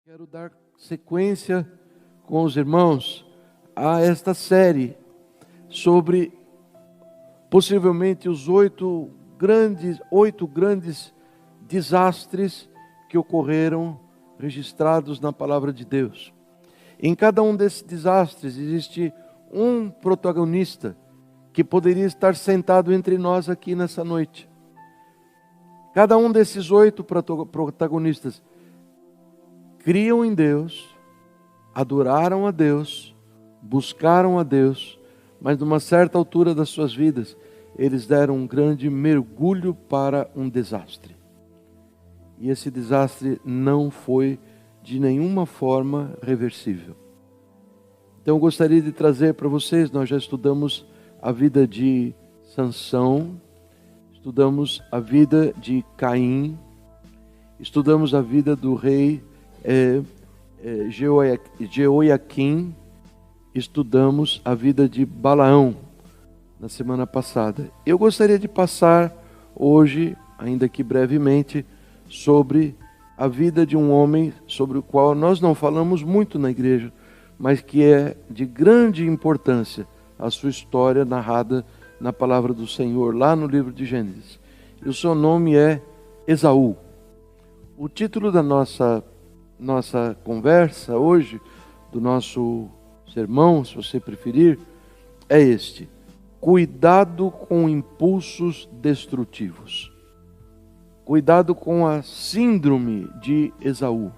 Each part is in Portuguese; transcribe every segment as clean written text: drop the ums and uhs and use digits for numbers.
Quero dar sequência com os irmãos a esta série sobre possivelmente os oito grandes desastres que ocorreram registrados na palavra de Deus. Em cada um desses desastres existe um protagonista que poderia estar sentado entre nós aqui nessa noite. Cada um desses oito protagonistas criam em Deus, adoraram a Deus, buscaram a Deus, mas numa certa altura das suas vidas, eles deram um grande mergulho para um desastre. E esse desastre não foi de nenhuma forma reversível. Então eu gostaria de trazer para vocês, nós já estudamos a vida de Sansão, estudamos a vida de Caim, estudamos a vida do rei Jeoiaquim, estudamos a vida de Balaão na semana passada. Eu gostaria de passar hoje, ainda que brevemente, sobre a vida de um homem sobre o qual nós não falamos muito na igreja, mas que é de grande importância a sua história narrada na palavra do Senhor, lá no livro de Gênesis. E o seu nome é Esaú. O título da nossa conversa hoje, do nosso sermão, se você preferir, é este: cuidado com impulsos destrutivos. Cuidado com a síndrome de Esaú.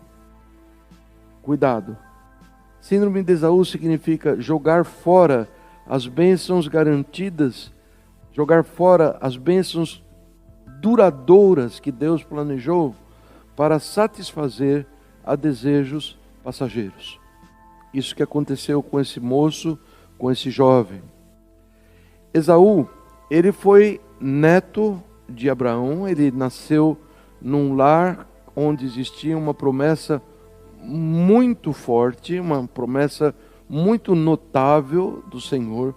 Cuidado. Síndrome de Esaú significa jogar fora as bênçãos garantidas, jogar fora as bênçãos duradouras que Deus planejou para satisfazer a desejos passageiros. Isso que aconteceu com esse moço, com esse jovem. Esaú, ele foi neto de Abraão, ele nasceu num lar onde existia uma promessa muito forte, uma promessa muito notável do Senhor.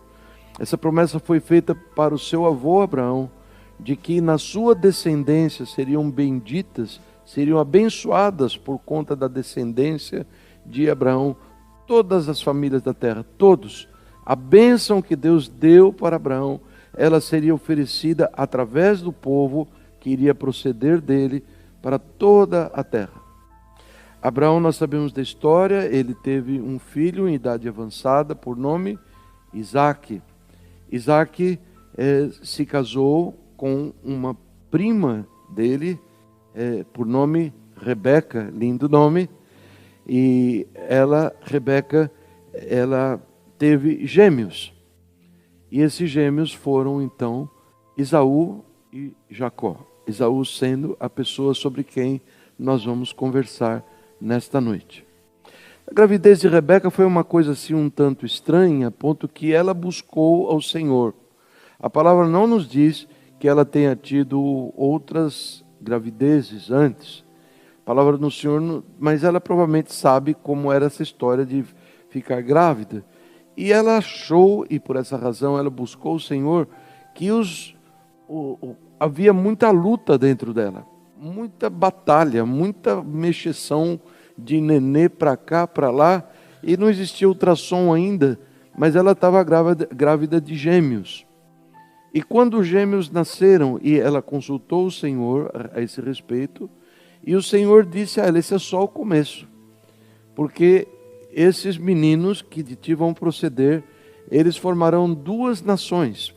Essa promessa foi feita para o seu avô Abraão, de que na sua descendência seriam benditas, seriam abençoadas por conta da descendência de Abraão, todas as famílias da terra, todos. A bênção que Deus deu para Abraão, ela seria oferecida através do povo que iria proceder dele para toda a terra. Abraão, nós sabemos da história, ele teve um filho em idade avançada, por nome Isaque. Isaque se casou com uma prima dele, por nome Rebeca, lindo nome, e Rebeca, ela teve gêmeos, e esses gêmeos foram então Esaú e Jacó, Esaú sendo a pessoa sobre quem nós vamos conversar nesta noite. A gravidez de Rebeca foi uma coisa assim um tanto estranha, a ponto que ela buscou ao Senhor. A palavra não nos diz que ela tenha tido outras gravidezes antes, a palavra do Senhor, mas ela provavelmente sabe como era essa história de ficar grávida, e ela achou, e por essa razão ela buscou o Senhor, que havia muita luta dentro dela, muita batalha, muita mexeção de nenê para cá, para lá, e não existia ultrassom ainda, mas ela estava grávida de gêmeos. E quando os gêmeos nasceram, e ela consultou o Senhor a esse respeito, e o Senhor disse a ela: esse é só o começo, porque esses meninos que de ti vão proceder, eles formarão duas nações,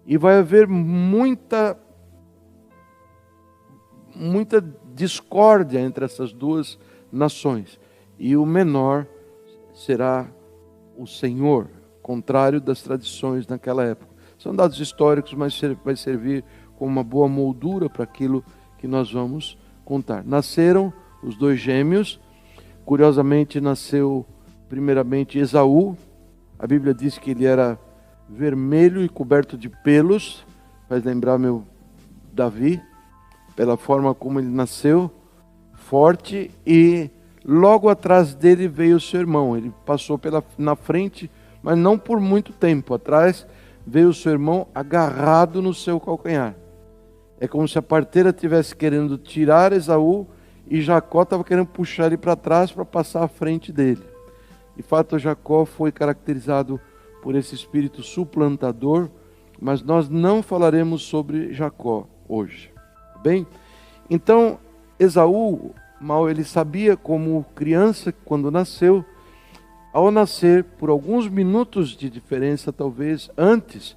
e vai haver muita discórdia entre essas duas nações, e o menor será o Senhor, contrário das tradições naquela época. São dados históricos, mas vai servir como uma boa moldura para aquilo que nós vamos contar. Nasceram os dois gêmeos. Curiosamente, nasceu primeiramente Esaú. A Bíblia diz que ele era vermelho e coberto de pelos, faz lembrar meu Davi, pela forma como ele nasceu, forte, e logo atrás dele veio o seu irmão. Ele passou na frente, mas não por muito tempo. Atrás veio o seu irmão agarrado no seu calcanhar. É como se a parteira estivesse querendo tirar Esaú e Jacó estava querendo puxar ele para trás para passar à frente dele. De fato, Jacó foi caracterizado por esse espírito suplantador, mas nós não falaremos sobre Jacó hoje. Bem, então Esaú, mal ele sabia, como criança, quando nasceu, ao nascer, por alguns minutos de diferença, talvez antes,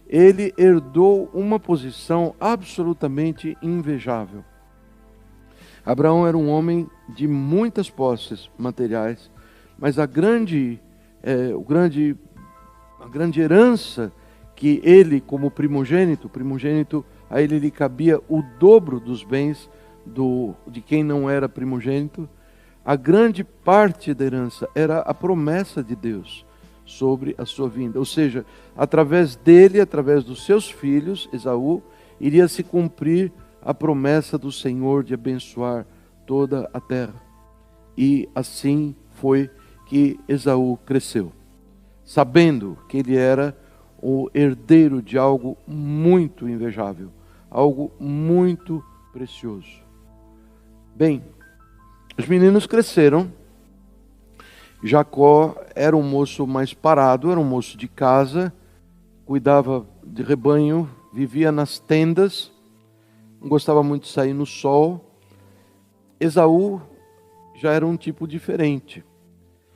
ele herdou uma posição absolutamente invejável. Abraão era um homem de muitas posses materiais, mas a grande herança que ele, como primogênito, a ele lhe cabia o dobro dos bens de quem não era primogênito. A grande parte da herança era a promessa de Deus sobre a sua vinda. Ou seja, através dele, através dos seus filhos, Esaú, iria se cumprir a promessa do Senhor de abençoar toda a terra. E assim foi que Esaú cresceu, sabendo que ele era o herdeiro de algo muito invejável, algo muito precioso. Bem, os meninos cresceram. Jacó era um moço mais parado, era um moço de casa, cuidava de rebanho, vivia nas tendas, não gostava muito de sair no sol. Esaú já era um tipo diferente.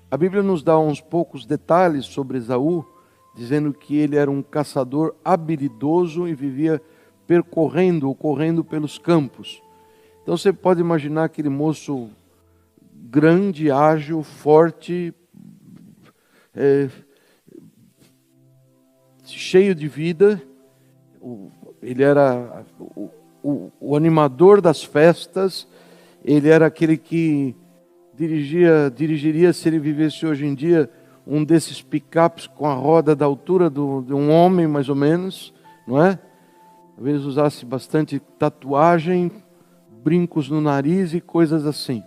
A Bíblia nos dá uns poucos detalhes sobre Esaú, dizendo que ele era um caçador habilidoso e vivia correndo pelos campos. Então você pode imaginar aquele moço grande, ágil, forte, cheio de vida. Ele era o animador das festas. Ele era aquele que dirigiria, se ele vivesse hoje em dia, um desses picapes com a roda da altura de um homem, mais ou menos, não é? Talvez usasse bastante tatuagem, brincos no nariz e coisas assim.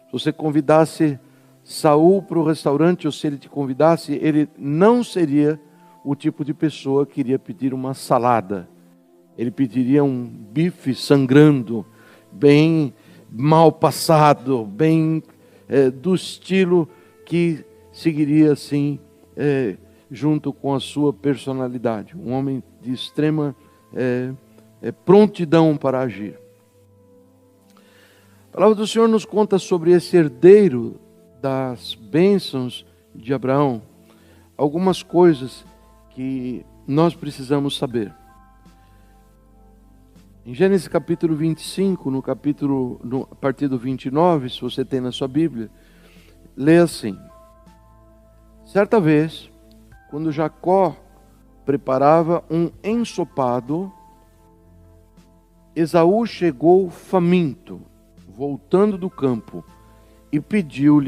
Se você convidasse Saul para o restaurante, ou se ele te convidasse, ele não seria o tipo de pessoa que iria pedir uma salada. Ele pediria um bife sangrando, bem mal passado, bem do estilo que seguiria assim, junto com a sua personalidade. Um homem de extrema prontidão para agir. A palavra do Senhor nos conta sobre esse herdeiro das bênçãos de Abraão, algumas coisas que nós precisamos saber. Em Gênesis capítulo 25, a partir do 29, se você tem na sua Bíblia, lê assim: certa vez, quando Jacó preparava um ensopado, Esaú chegou faminto, voltando do campo, e pediu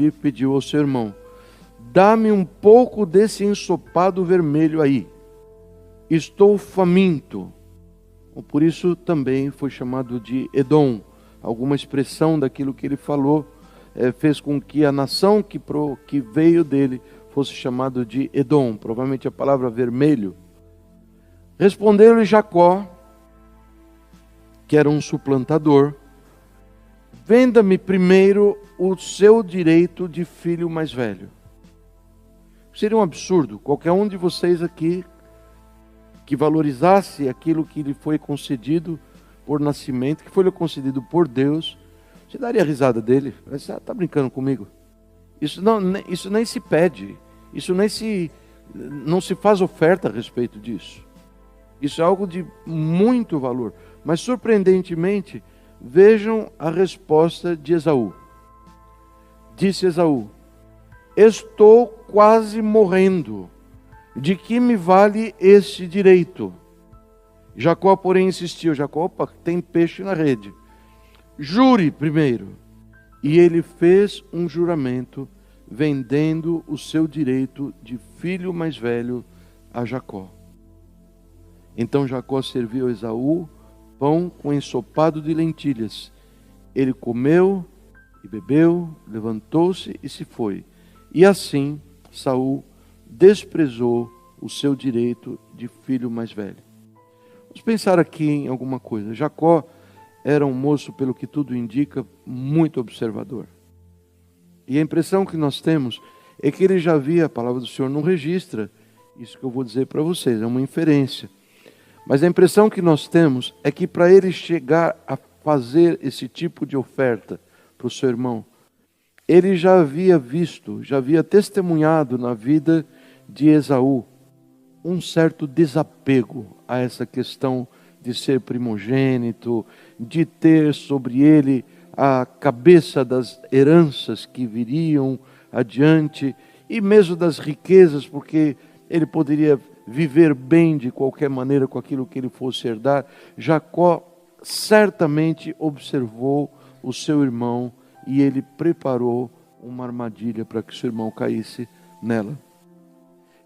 ao seu irmão: dá-me um pouco desse ensopado vermelho aí, estou faminto. Por isso também foi chamado de Edom. Alguma expressão daquilo que ele falou fez com que a nação que veio dele fosse chamado de Edom, provavelmente a palavra vermelho. Respondeu-lhe Jacó, que era um suplantador: venda-me primeiro o seu direito de filho mais velho. Seria um absurdo qualquer um de vocês aqui que valorizasse aquilo que lhe foi concedido por nascimento, que foi lhe concedido por Deus. Você daria risada dele? Você está brincando comigo? Isso nem se pede, não se faz oferta a respeito disso. Isso é algo de muito valor. Mas surpreendentemente, vejam a resposta de Esaú. Disse Esaú: estou quase morrendo, de que me vale este direito? Jacó, porém, insistiu. Jacó, opa, tem peixe na rede. Jure primeiro. E ele fez um juramento, vendendo o seu direito de filho mais velho a Jacó. Então Jacó serviu a Esaú pão com ensopado de lentilhas. Ele comeu e bebeu, levantou-se e se foi. E assim Saul desprezou o seu direito de filho mais velho. Vamos pensar aqui em alguma coisa. Jacó era um moço, pelo que tudo indica, muito observador. E a impressão que nós temos é que ele já via, a palavra do Senhor não registra isso que eu vou dizer para vocês, é uma inferência. Mas a impressão que nós temos é que para ele chegar a fazer esse tipo de oferta para o seu irmão, ele já havia visto, já havia testemunhado na vida de Esaú um certo desapego a essa questão de ser primogênito, de ter sobre ele a cabeça das heranças que viriam adiante, e mesmo das riquezas, porque ele poderia viver bem de qualquer maneira com aquilo que ele fosse herdar. Jacó certamente observou o seu irmão e ele preparou uma armadilha para que seu irmão caísse nela.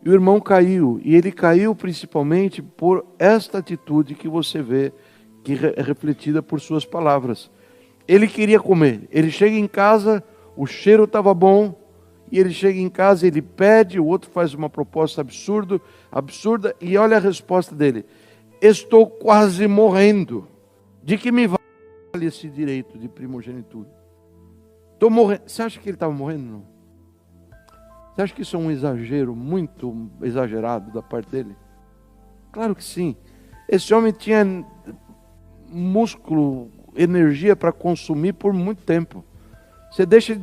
E o irmão caiu, e ele caiu principalmente por esta atitude que você vê, que é refletida por suas palavras. Ele queria comer, ele chega em casa, o cheiro estava bom, e ele chega em casa, ele pede, o outro faz uma proposta absurda, e olha a resposta dele: estou quase morrendo, de que me vale esse direito de primogenitura? Estou morrendo. Você acha que ele estava morrendo? Não. Você acha que isso é um exagero, muito exagerado da parte dele? Claro que sim. Esse homem tinha músculo, energia para consumir por muito tempo. Você deixa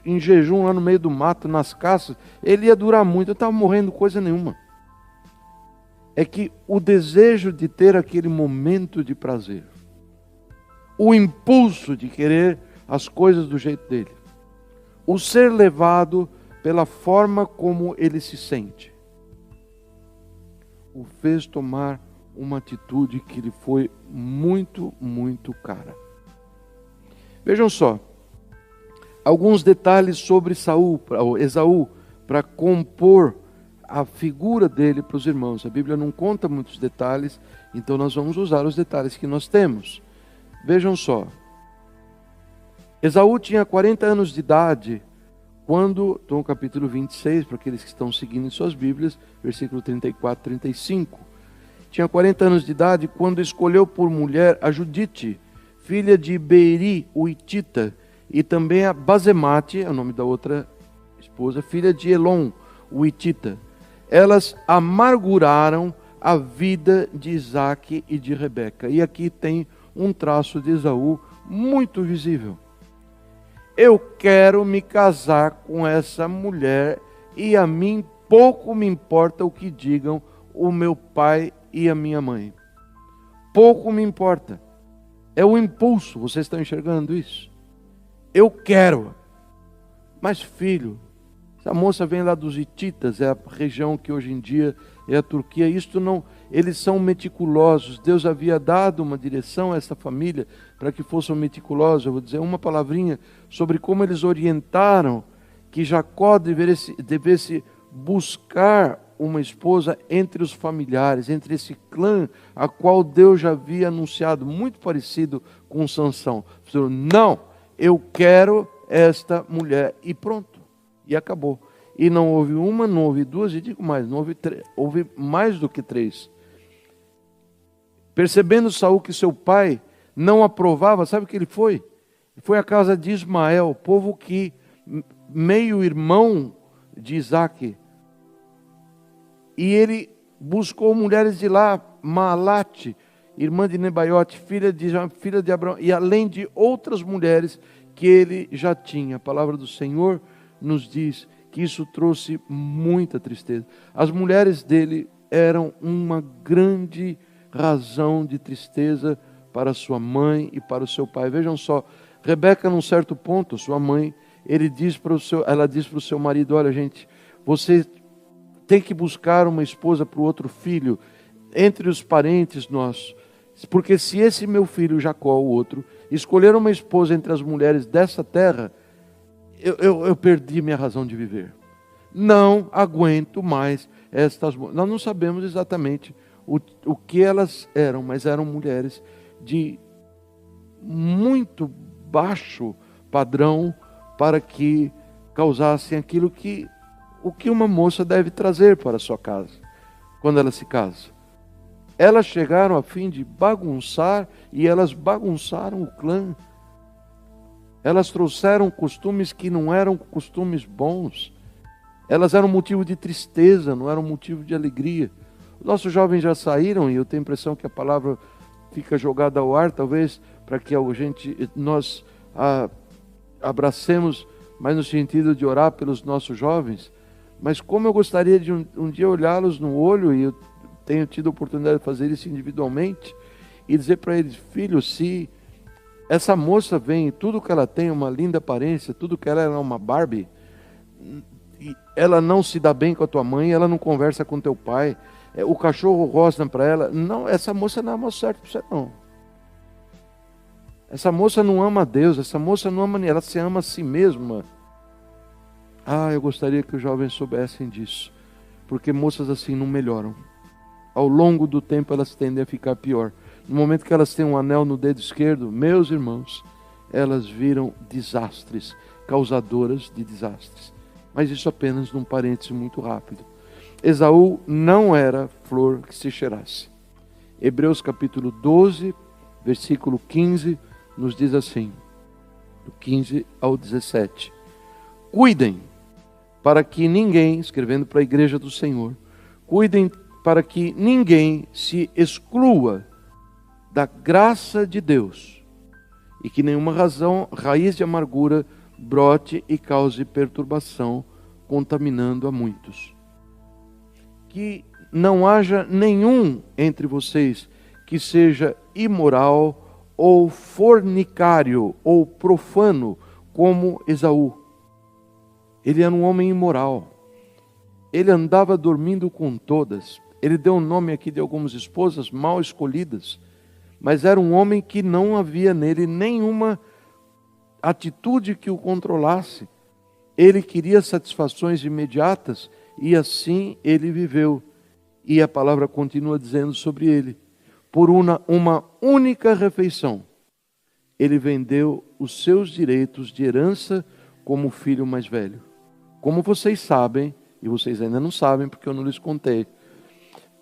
em jejum lá no meio do mato, nas caças, ele ia durar muito. Eu estava morrendo coisa nenhuma. É que o desejo de ter aquele momento de prazer, o impulso de querer as coisas do jeito dele, o ser levado pela forma como ele se sente, o fez tomar uma atitude que lhe foi muito, muito cara. Vejam só, alguns detalhes sobre Esaú, para compor a figura dele para os irmãos. A Bíblia não conta muitos detalhes, então nós vamos usar os detalhes que nós temos. Vejam só, Esaú tinha 40 anos de idade quando, estou no capítulo 26, para aqueles que estão seguindo em suas Bíblias, versículo 34, 35. Tinha 40 anos de idade quando escolheu por mulher a Judite, filha de Beeri, o Hitita, e também a Basemate, é o nome da outra esposa, filha de Elon, o Hitita. Elas amarguraram a vida de Isaque e de Rebeca. E aqui tem um traço de Esaú muito visível. Eu quero me casar com essa mulher e a mim pouco me importa o que digam o meu pai e a minha mãe. Pouco me importa. É o impulso, vocês estão enxergando isso? Eu quero. Mas filho, essa moça vem lá dos Hititas, é a região que hoje em dia é a Turquia. Isto não, eles são meticulosos. Deus havia dado uma direção a essa família para que fossem meticulosos. Eu vou dizer uma palavrinha sobre como eles orientaram que Jacó devesse buscar uma esposa entre os familiares, entre esse clã a qual Deus já havia anunciado, muito parecido com Sansão. Não, eu quero esta mulher, e pronto. E acabou. E não houve uma, não houve duas, e digo mais, não houve três, houve mais do que três. Percebendo Saul que seu pai não aprovava, sabe o que ele foi? Ele foi à casa de Ismael, povo que, meio irmão de Isaque. E ele buscou mulheres de lá, Maalate, irmã de Nebaiote, filha de Abraão, e além de outras mulheres que ele já tinha. A palavra do Senhor nos diz que isso trouxe muita tristeza. As mulheres dele eram uma grande razão de tristeza para sua mãe e para o seu pai. Vejam só, Rebeca, num certo ponto, sua mãe, ela diz para o seu marido: olha, gente, você tem que buscar uma esposa para o outro filho, entre os parentes nossos, porque se esse meu filho Jacó, o outro, escolher uma esposa entre as mulheres dessa terra, eu perdi minha razão de viver. Não aguento mais estas mulheres. Nós não sabemos exatamente o que elas eram, mas eram mulheres de muito baixo padrão para que causassem aquilo o que uma moça deve trazer para a sua casa, quando ela se casa. Elas chegaram a fim de bagunçar, e elas bagunçaram o clã. Elas trouxeram costumes que não eram costumes bons. Elas eram motivo de tristeza, não eram motivo de alegria. Os nossos jovens já saíram, e eu tenho a impressão que a palavra fica jogada ao ar, talvez, para que nós abracemos, mas no sentido de orar pelos nossos jovens. Mas como eu gostaria de um dia olhá-los no olho, e eu tenho tido a oportunidade de fazer isso individualmente, e dizer para eles: filho, se essa moça vem, tudo que ela tem é uma linda aparência, tudo que ela é uma Barbie, e ela não se dá bem com a tua mãe, ela não conversa com teu pai, o cachorro rosna para ela, não, essa moça não é uma certa para você não. Essa moça não ama a Deus, essa moça não ama, ela se ama a si mesma. Eu gostaria que os jovens soubessem disso, porque moças assim não melhoram. Ao longo do tempo elas tendem a ficar pior. No momento que elas têm um anel no dedo esquerdo, meus irmãos, elas viram desastres, causadoras de desastres. Mas isso apenas num parêntese muito rápido. Esaú não era flor que se cheirasse. Hebreus capítulo 12, versículo 15, nos diz assim, do 15 ao 17. Cuidem para que ninguém, escrevendo para a igreja do Senhor, cuidem para que ninguém se exclua da graça de Deus, e que nenhuma raiz de amargura brote e cause perturbação, contaminando a muitos. Que não haja nenhum entre vocês que seja imoral, ou fornicário, ou profano, como Esaú. Ele era um homem imoral. Ele andava dormindo com todas. Ele deu o nome aqui de algumas esposas mal escolhidas, mas era um homem que não havia nele nenhuma atitude que o controlasse. Ele queria satisfações imediatas, e assim ele viveu. E a palavra continua dizendo sobre ele: por uma única refeição, ele vendeu os seus direitos de herança como filho mais velho. Como vocês sabem, e vocês ainda não sabem porque eu não lhes contei,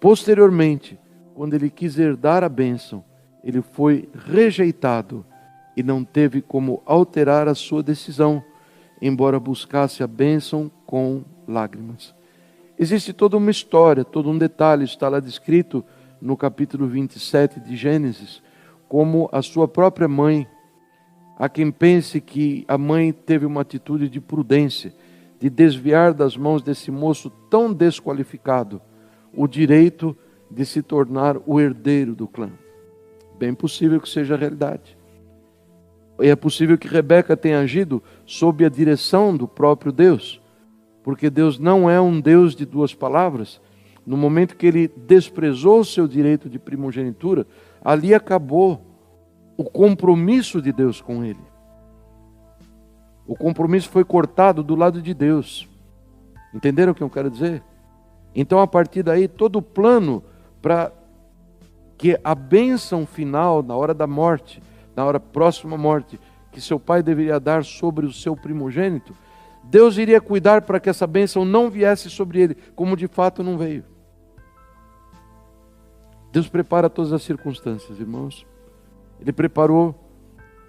posteriormente, quando ele quis herdar a bênção, ele foi rejeitado e não teve como alterar a sua decisão, embora buscasse a bênção com lágrimas. Existe toda uma história, todo um detalhe, está lá descrito no capítulo 27 de Gênesis, como a sua própria mãe, há quem pense que a mãe teve uma atitude de prudência, de desviar das mãos desse moço tão desqualificado o direito de se tornar o herdeiro do clã. Bem possível que seja a realidade. E é possível que Rebeca tenha agido sob a direção do próprio Deus, porque Deus não é um Deus de duas palavras. No momento que ele desprezou o seu direito de primogenitura, ali acabou o compromisso de Deus com ele. O compromisso foi cortado do lado de Deus. Entenderam o que eu quero dizer? Então, a partir daí, todo o plano para que a bênção final, na hora da morte, na hora próxima à morte, que seu pai deveria dar sobre o seu primogênito, Deus iria cuidar para que essa bênção não viesse sobre ele, como de fato não veio. Deus prepara todas as circunstâncias, irmãos. Ele preparou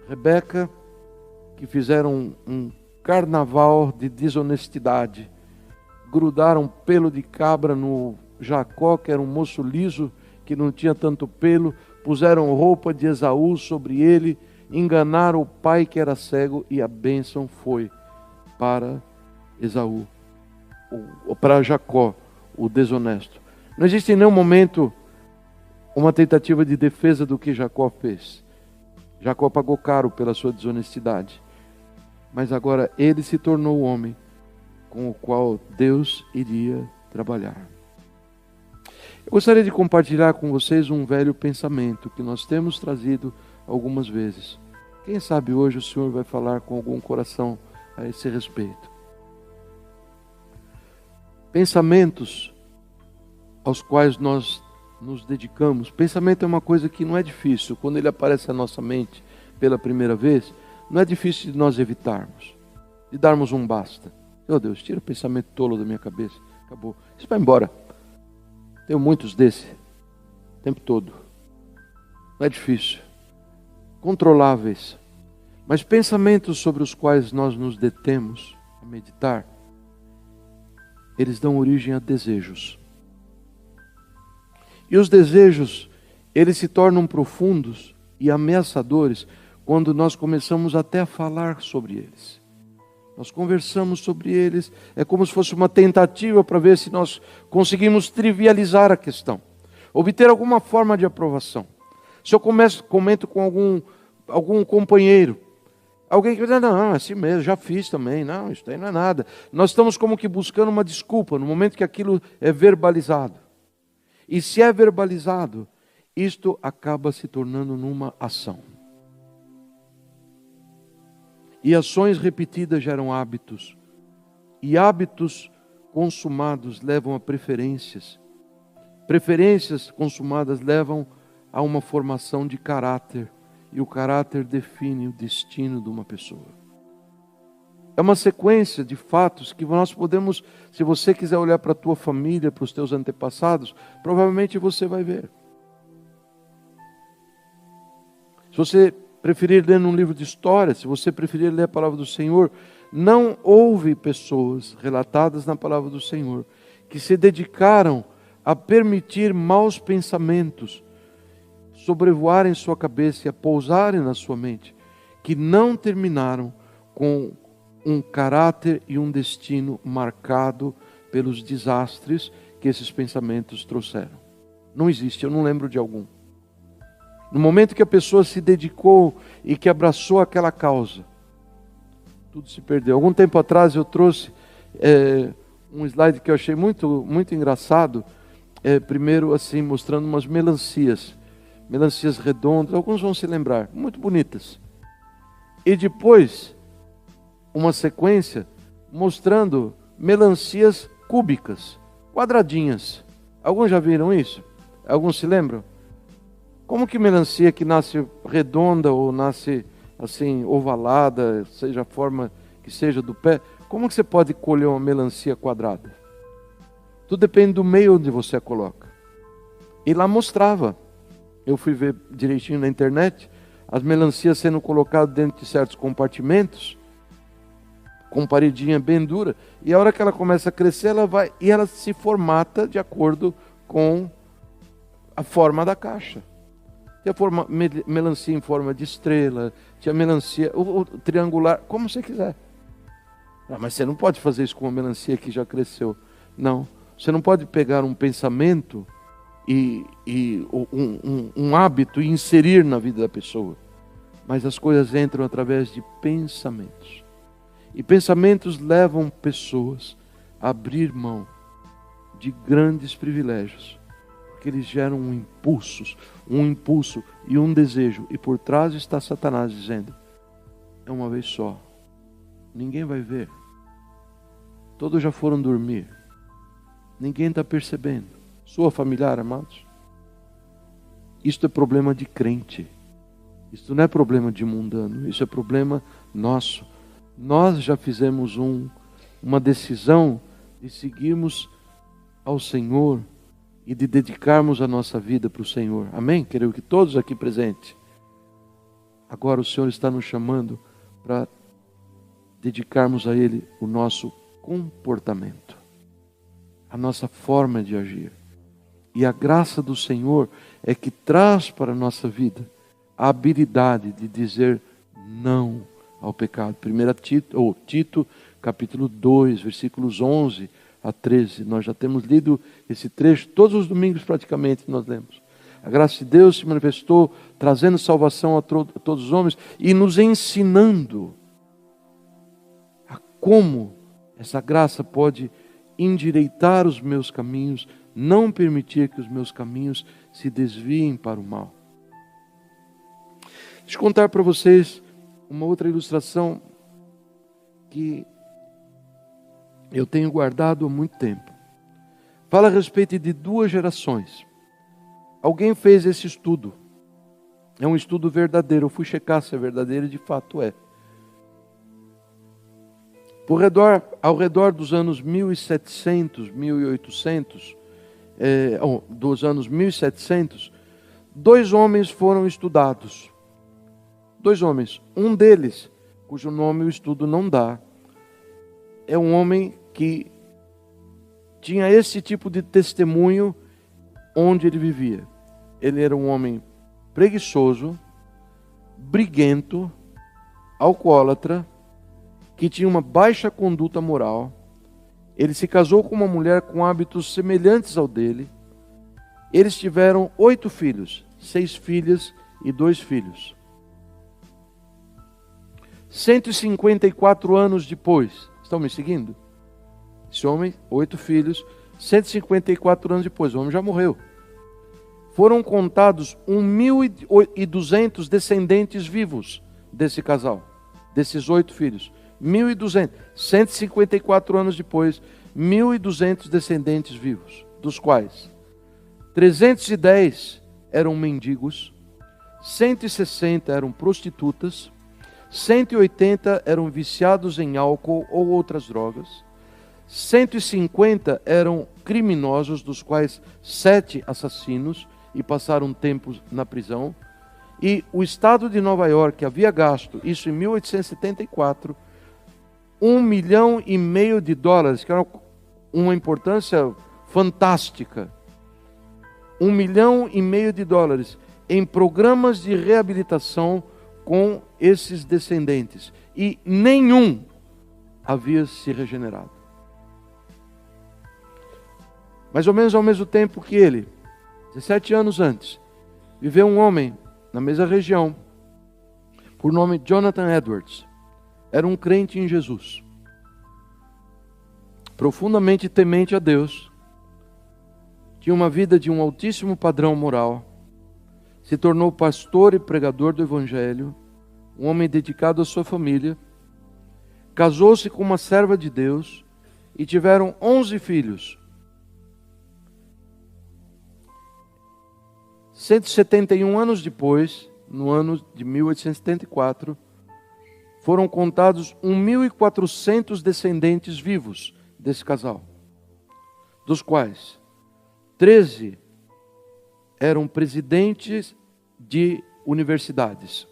Rebeca, que fizeram um carnaval de desonestidade. Grudaram pelo de cabra no Jacó, que era um moço liso, que não tinha tanto pelo. Puseram roupa de Esaú sobre ele, enganaram o pai que era cego, e a bênção foi para Esaú, ou para Jacó, o desonesto. Não existe em nenhum momento uma tentativa de defesa do que Jacó fez. Jacó pagou caro pela sua desonestidade. Mas agora ele se tornou o homem com o qual Deus iria trabalhar. Eu gostaria de compartilhar com vocês um velho pensamento que nós temos trazido algumas vezes. Quem sabe hoje o Senhor vai falar com algum coração a esse respeito. Pensamentos aos quais nós nos dedicamos. Pensamento é uma coisa que não é difícil. Quando ele aparece à nossa mente pela primeira vez, não é difícil de nós evitarmos, de darmos um basta. Meu Deus, tira o pensamento tolo da minha cabeça. Acabou. Isso vai embora. Tenho muitos desses. o tempo todo. Não é difícil. Controláveis. Mas pensamentos sobre os quais nós nos detemos a meditar, eles dão origem a desejos. E os desejos, eles se tornam profundos e ameaçadores quando nós começamos até a falar sobre eles. Nós conversamos sobre eles, é como se fosse uma tentativa para ver se nós conseguimos trivializar a questão, obter alguma forma de aprovação. Se eu comento com algum companheiro, alguém que diz, não, é assim mesmo, já fiz também, não, isso aí não é nada. Nós estamos como que buscando uma desculpa no momento que aquilo é verbalizado. E se é verbalizado, isto acaba se tornando numa ação. E ações repetidas geram hábitos. E hábitos consumados levam a preferências. Preferências consumadas levam a uma formação de caráter. E o caráter define o destino de uma pessoa. É uma sequência de fatos que nós podemos, se você quiser olhar para a tua família, para os teus antepassados, provavelmente você vai ver. Se você preferir ler num livro de história, se você preferir ler a palavra do Senhor, não houve pessoas relatadas na palavra do Senhor que se dedicaram a permitir maus pensamentos sobrevoarem sua cabeça e a pousarem na sua mente, que não terminaram com um caráter e um destino marcado pelos desastres que esses pensamentos trouxeram. Não existe, eu não lembro de algum. No momento que a pessoa se dedicou e que abraçou aquela causa, tudo se perdeu. Algum tempo atrás eu trouxe um slide que eu achei muito, muito engraçado, primeiro assim, mostrando umas melancias redondas, alguns vão se lembrar, muito bonitas. E depois, uma sequência mostrando melancias cúbicas, quadradinhas. Alguns já viram isso? Alguns se lembram? Como que melancia que nasce redonda ou nasce assim ovalada, seja a forma que seja do pé, como que você pode colher uma melancia quadrada? Tudo depende do meio onde você a coloca. E lá mostrava, eu fui ver direitinho na internet, as melancias sendo colocadas dentro de certos compartimentos, com paredinha bem dura, e a hora que ela começa a crescer, ela se formata de acordo com a forma da caixa. Tinha melancia em forma de estrela, tinha melancia triangular, como você quiser. Mas você não pode fazer isso com uma melancia que já cresceu. Não, você não pode pegar um pensamento e um hábito e inserir na vida da pessoa. Mas as coisas entram através de pensamentos. E pensamentos levam pessoas a abrir mão de grandes privilégios. Porque eles geram um impulso e um desejo. E por trás está Satanás dizendo, é uma vez só. Ninguém vai ver. Todos já foram dormir. Ninguém está percebendo. Sua familiar, amados? Isto é problema de crente. Isto não é problema de mundano. Isso é problema nosso. Nós já fizemos uma decisão de seguirmos ao Senhor e de dedicarmos a nossa vida para o Senhor. Amém? Quero que todos aqui presentes. Agora o Senhor está nos chamando para dedicarmos a Ele o nosso comportamento, a nossa forma de agir. E a graça do Senhor é que traz para a nossa vida a habilidade de dizer não ao pecado. Tito, capítulo 2, versículos 11 a 13. Nós já temos lido esse trecho, todos os domingos praticamente nós lemos. A graça de Deus se manifestou, trazendo salvação a todos os homens e nos ensinando a como essa graça pode endireitar os meus caminhos, não permitir que os meus caminhos se desviem para o mal. Deixa eu contar para vocês uma outra ilustração que eu tenho guardado há muito tempo. Fala a respeito de duas gerações. Alguém fez esse estudo. É um estudo verdadeiro. Eu fui checar se é verdadeiro e de fato é. Ao redor dos anos 1700, 1800, dos anos 1700, 2 homens foram estudados. 2 homens. Um deles, cujo nome o estudo não dá, é um homem que tinha esse tipo de testemunho onde ele vivia. Ele era um homem preguiçoso, briguento, alcoólatra, que tinha uma baixa conduta moral. Ele se casou com uma mulher com hábitos semelhantes ao dele. Eles tiveram 8 filhos, 6 filhas e 2 filhos. 154 anos depois, estão me seguindo? Esse homem, 8 filhos, 154 anos depois, o homem já morreu. Foram contados 1.200 descendentes vivos desse casal, desses 8 filhos. 1.200, 154 anos depois, 1.200 descendentes vivos, dos quais 310 eram mendigos, 160 eram prostitutas, 180 eram viciados em álcool ou outras drogas, 150 eram criminosos, dos quais 7 assassinos e passaram tempo na prisão. E o estado de Nova York havia gasto, isso em 1874, $1,5 milhão, que era uma importância fantástica. $1,5 milhão em programas de reabilitação com esses descendentes. E nenhum havia se regenerado. Mais ou menos ao mesmo tempo que ele, 17 anos antes, viveu um homem na mesma região, por nome Jonathan Edwards. Era um crente em Jesus, profundamente temente a Deus, tinha uma vida de um altíssimo padrão moral, se tornou pastor e pregador do Evangelho, um homem dedicado à sua família, casou-se com uma serva de Deus e tiveram 11 filhos. 171 anos depois, no ano de 1874, foram contados 1.400 descendentes vivos desse casal, dos quais 13 eram presidentes de universidades,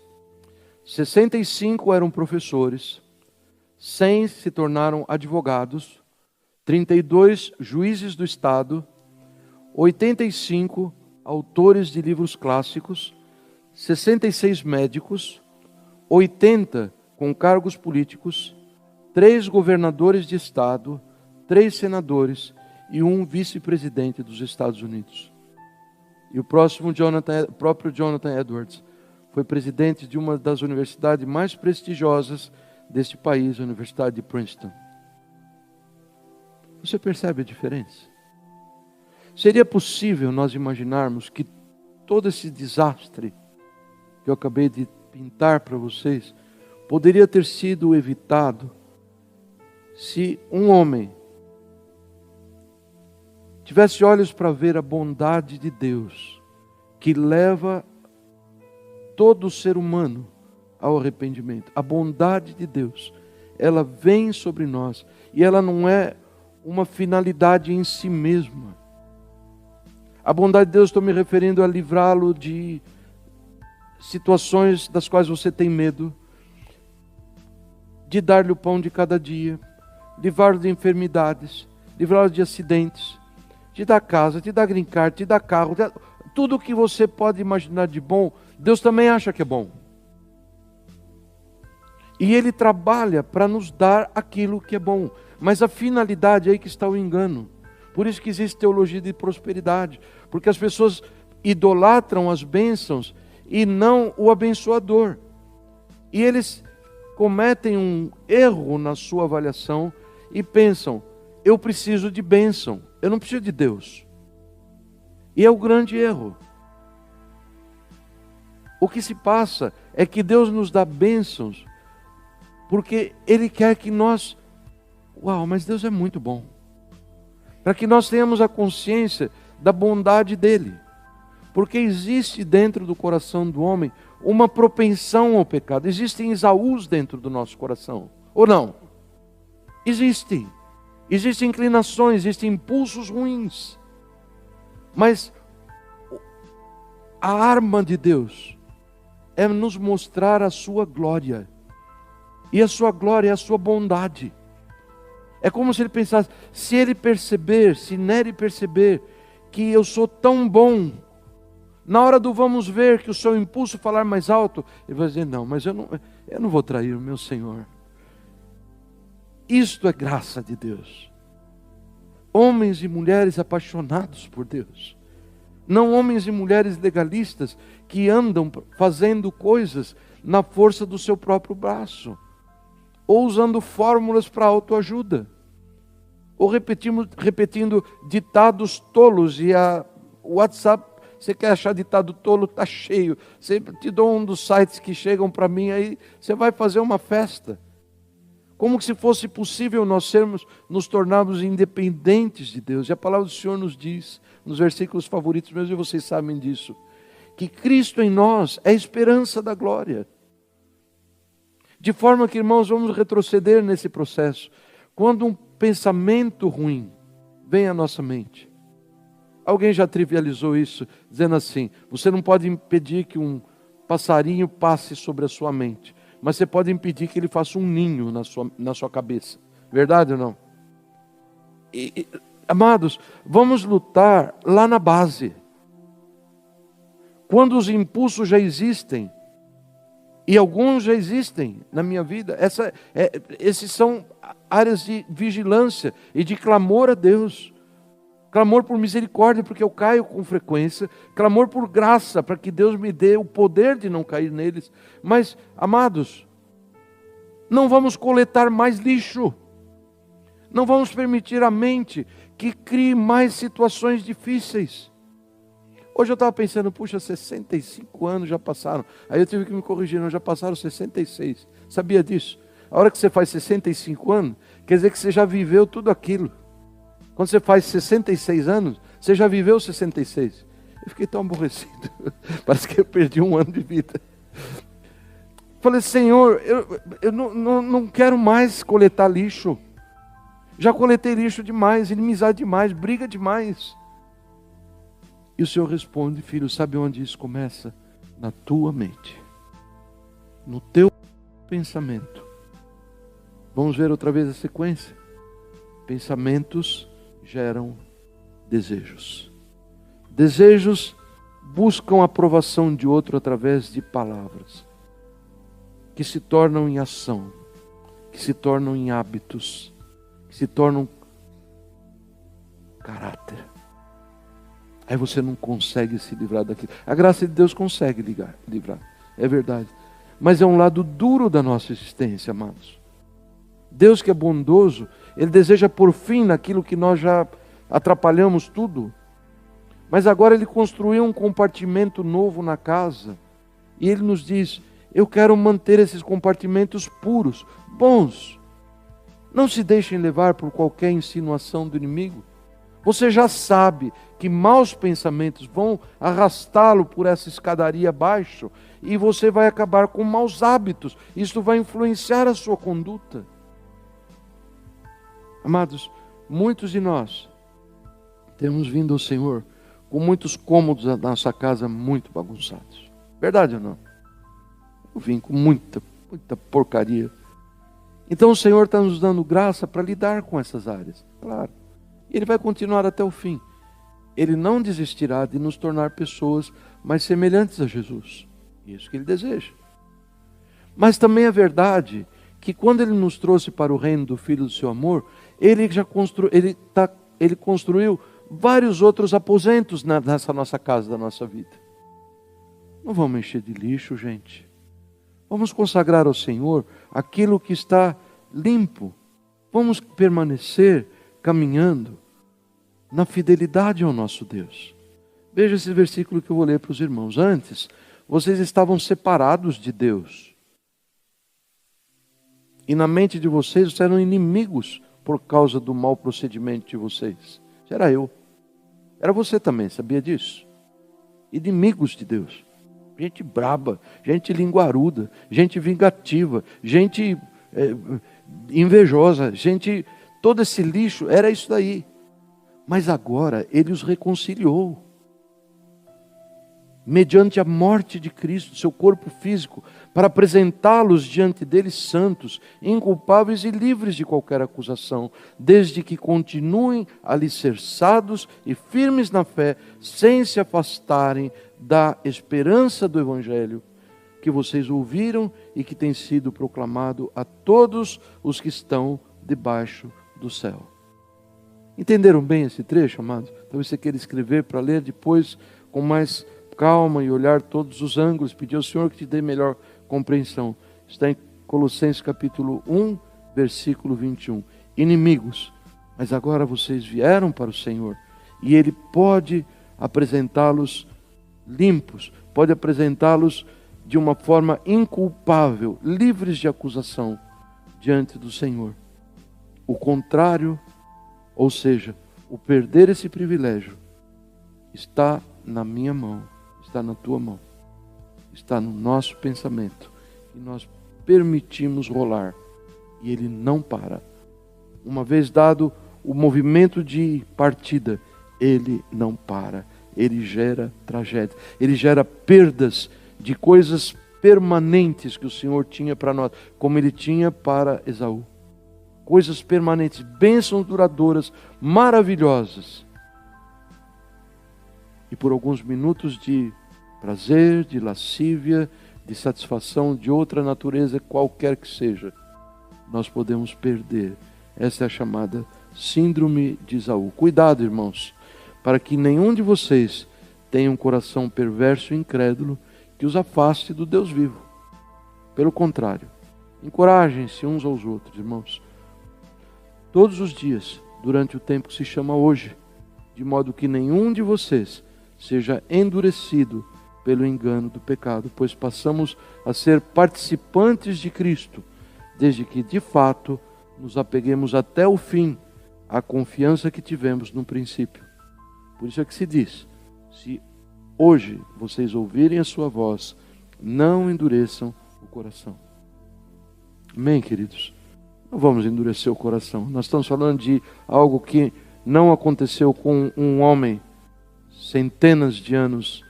65 eram professores, 100 se tornaram advogados, 32 juízes do Estado, 85 autores de livros clássicos, 66 médicos, 80 com cargos políticos, 3 governadores de estado, 3 senadores e 1 vice-presidente dos Estados Unidos. E o próprio Jonathan Edwards foi presidente de uma das universidades mais prestigiosas deste país, a Universidade de Princeton. Você percebe a diferença? Seria possível nós imaginarmos que todo esse desastre que eu acabei de pintar para vocês poderia ter sido evitado se um homem tivesse olhos para ver a bondade de Deus, que leva todo ser humano ao arrependimento. A bondade de Deus, ela vem sobre nós e ela não é uma finalidade em si mesma. A bondade de Deus, estou me referindo a livrá-lo de situações das quais você tem medo, de dar-lhe o pão de cada dia, livrá-lo de enfermidades, livrá-lo de acidentes, te dar casa, te dar green card, te dar carro, tudo o que você pode imaginar de bom, Deus também acha que é bom. E Ele trabalha para nos dar aquilo que é bom. Mas a finalidade é aí que está o engano. Por isso que existe teologia de prosperidade. Porque as pessoas idolatram as bênçãos e não o abençoador. E eles cometem um erro na sua avaliação e pensam, eu preciso de bênção, eu não preciso de Deus. E é o grande erro. O que se passa é que Deus nos dá bênçãos porque Ele quer que nós... Uau, mas Deus é muito bom. Para que nós tenhamos a consciência da bondade dEle. Porque existe dentro do coração do homem uma propensão ao pecado. Existem Esaús dentro do nosso coração. Ou não? Existem. Existem inclinações, existem impulsos ruins. Mas a arma de Deus é nos mostrar a sua glória. E a sua glória é a sua bondade. É como se ele pensasse, se Nery perceber que eu sou tão bom, na hora do vamos ver, que o seu impulso falar mais alto, ele vai dizer, não, mas eu não vou trair o meu Senhor. Isto é graça de Deus. Homens e mulheres apaixonados por Deus. Não homens e mulheres legalistas que andam fazendo coisas na força do seu próprio braço, ou usando fórmulas para autoajuda, ou repetindo ditados tolos. E o WhatsApp, você quer achar ditado tolo, está cheio. Sempre te dou um dos sites que chegam para mim, aí você vai fazer uma festa. Como se fosse possível nos tornarmos independentes de Deus. E a palavra do Senhor nos diz, nos versículos favoritos meus, e vocês sabem disso, que Cristo em nós é a esperança da glória. De forma que, irmãos, vamos retroceder nesse processo. Quando um pensamento ruim vem à nossa mente, alguém já trivializou isso, dizendo assim, você não pode impedir que um passarinho passe sobre a sua mente, mas você pode impedir que ele faça um ninho na sua cabeça. Verdade ou não? Amados, vamos lutar lá na base. Quando os impulsos já existem, e alguns já existem na minha vida, esses são áreas de vigilância e de clamor a Deus. Clamor por misericórdia, porque eu caio com frequência. Clamor por graça, para que Deus me dê o poder de não cair neles. Mas, amados, não vamos coletar mais lixo. Não vamos permitir à mente que crie mais situações difíceis. Hoje eu estava pensando, puxa, 65 anos já passaram. Aí eu tive que me corrigir, não, já passaram 66. Sabia disso? A hora que você faz 65 anos, quer dizer que você já viveu tudo aquilo. Quando você faz 66 anos, você já viveu 66. Eu fiquei tão aborrecido. Parece que eu perdi um ano de vida. Falei, Senhor, eu não quero mais coletar lixo. Já coletei lixo demais, inimizade demais, briga demais. E o Senhor responde, filho, sabe onde isso começa? Na tua mente. No teu pensamento. Vamos ver outra vez a sequência. Pensamentos geram desejos. Desejos buscam a aprovação de outro através de palavras, que se tornam em ação, que se tornam em hábitos, que se tornam caráter. Aí você não consegue se livrar daquilo. A graça de Deus consegue livrar, é verdade. Mas é um lado duro da nossa existência, amados. Deus que é bondoso, Ele deseja pôr fim naquilo que nós já atrapalhamos tudo. Mas agora Ele construiu um compartimento novo na casa. E Ele nos diz, eu quero manter esses compartimentos puros, bons. Não se deixem levar por qualquer insinuação do inimigo. Você já sabe que maus pensamentos vão arrastá-lo por essa escadaria abaixo e você vai acabar com maus hábitos. Isso vai influenciar a sua conduta. Amados, muitos de nós temos vindo ao Senhor com muitos cômodos da nossa casa muito bagunçados. Verdade ou não? Eu vim com muita porcaria. Então o Senhor está nos dando graça para lidar com essas áreas. Claro. E Ele vai continuar até o fim. Ele não desistirá de nos tornar pessoas mais semelhantes a Jesus. Isso que Ele deseja. Mas também é verdade que quando Ele nos trouxe para o reino do Filho do seu amor, Ele construiu vários outros aposentos nessa nossa casa, da nossa vida. Não vamos encher de lixo, gente. Vamos consagrar ao Senhor aquilo que está limpo. Vamos permanecer caminhando na fidelidade ao nosso Deus. Veja esse versículo que eu vou ler para os irmãos. Antes, vocês estavam separados de Deus. E na mente de vocês eram inimigos por causa do mau procedimento de vocês. Era eu. Era você também, sabia disso? Inimigos de Deus. Gente braba, gente linguaruda, gente vingativa, gente invejosa, gente... Todo esse lixo era isso daí. Mas agora Ele os reconciliou. mediante a morte de Cristo, seu corpo físico, para apresentá-los diante deles santos, inculpáveis e livres de qualquer acusação, desde que continuem alicerçados e firmes na fé, sem se afastarem da esperança do Evangelho que vocês ouviram e que tem sido proclamado a todos os que estão debaixo do céu. Entenderam bem esse trecho, amados? Talvez você queira escrever para ler depois com mais calma e olhar todos os ângulos, pedir ao Senhor que te dê melhor compreensão. Está em Colossenses capítulo 1, versículo 21. Inimigos, mas agora vocês vieram para o Senhor e Ele pode apresentá-los limpos, pode apresentá-los de uma forma inculpável, livres de acusação diante do Senhor. O contrário, ou seja, o perder esse privilégio, está na minha mão, está na tua mão, está no nosso pensamento, e nós permitimos rolar, e ele não para. Uma vez dado o movimento de partida, ele não para, ele gera tragédia, ele gera perdas de coisas permanentes que o Senhor tinha para nós, como ele tinha para Esaú. Coisas permanentes, bênçãos duradouras, maravilhosas. E por alguns minutos de prazer, de lascívia, de satisfação de outra natureza, qualquer que seja, nós podemos perder. Essa é a chamada síndrome de Esaú. Cuidado, irmãos, para que nenhum de vocês tenha um coração perverso e incrédulo que os afaste do Deus vivo. Pelo contrário, encorajem-se uns aos outros, irmãos, todos os dias, durante o tempo que se chama hoje, de modo que nenhum de vocês seja endurecido pelo engano do pecado, pois passamos a ser participantes de Cristo, desde que, de fato, nos apeguemos até o fim à confiança que tivemos no princípio. Por isso é que se diz, se hoje vocês ouvirem a sua voz, não endureçam o coração. Amém, queridos? Não vamos endurecer o coração. Nós estamos falando de algo que não aconteceu com um homem centenas de anos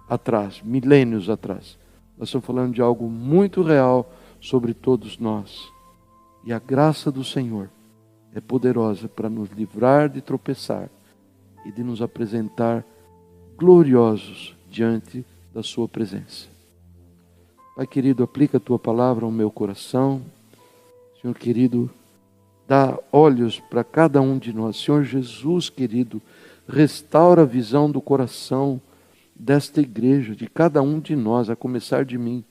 atrás, milênios atrás. Nós estamos falando de algo muito real sobre todos nós. E a graça do Senhor é poderosa para nos livrar de tropeçar e de nos apresentar gloriosos diante da sua presença. Pai querido, aplica a tua palavra ao meu coração. Senhor querido, dá olhos para cada um de nós. Senhor Jesus querido, restaura a visão do coração desta igreja, de cada um de nós, a começar de mim,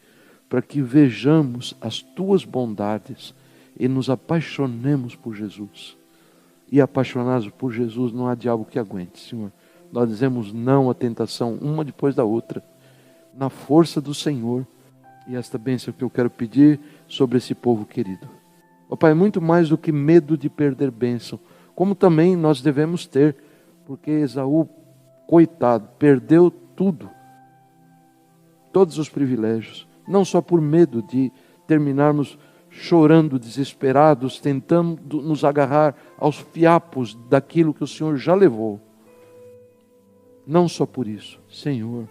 para que vejamos as tuas bondades e nos apaixonemos por Jesus. E apaixonados por Jesus, não há diabo que aguente, Senhor. Nós dizemos não à tentação, uma depois da outra, na força do Senhor. E esta bênção que eu quero pedir sobre esse povo querido. Ó Pai, muito mais do que medo de perder bênção, como também nós devemos ter, porque Esaú, coitado, perdeu tudo, todos os privilégios, não só por medo de terminarmos chorando, desesperados, tentando nos agarrar aos fiapos daquilo que o Senhor já levou. Não só por isso, Senhor,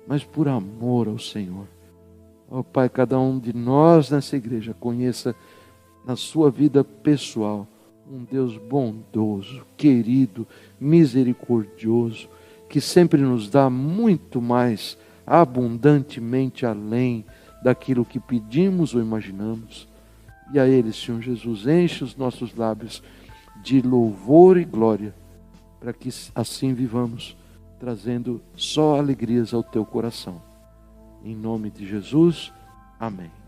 mas por amor ao Senhor. Ó Pai, cada um de nós nessa igreja conheça na sua vida pessoal um Deus bondoso, querido, misericordioso, que sempre nos dá muito mais, abundantemente além daquilo que pedimos ou imaginamos. E a Ele, Senhor Jesus, enche os nossos lábios de louvor e glória, para que assim vivamos, trazendo só alegrias ao teu coração. Em nome de Jesus, amém.